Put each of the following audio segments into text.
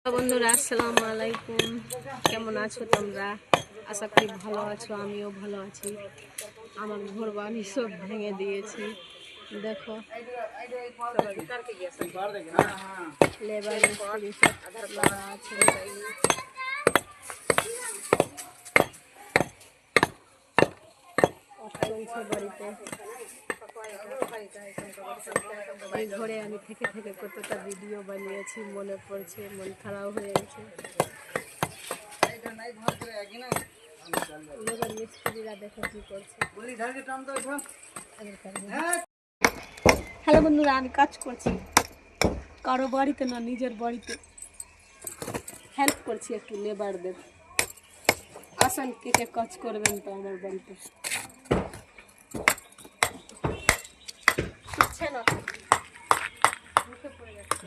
বন্ধুরা আসসালামু আলাইকুম, কেমন আছো তোমরা? আশা করি ভালো আছো, আমিও ভালো আছি। আমার ঘর বাড়ি সব ভেঙে দিয়েছি, দেখো লেবার মিস্ত্রি সব লাগা আছে। চলছে বাড়িতে। এই ঘরে আমি থেকে থেকে কতটা ভিডিও বানিয়েছি, মনে পড়ছে, মন খারাপ হয়ে গেছে। লেবার মিস্ত্রিরা দেখো কি করছে। হ্যালো বন্ধুরা, আমি কাজ করছি কারো বাড়িতে না, নিজের বাড়িতে হেল্প করছি একটু লেবারদের। আসেন, কে কে কাজ করবেন তো আমার বাড়িতে। না মুখে পড়ে যাচ্ছে।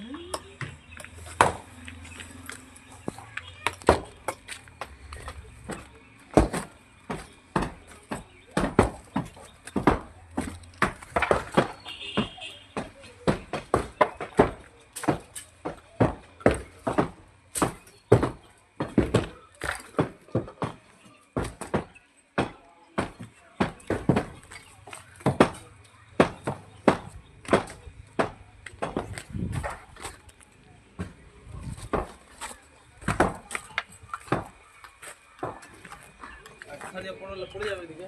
পড়ে যাবে দিকে।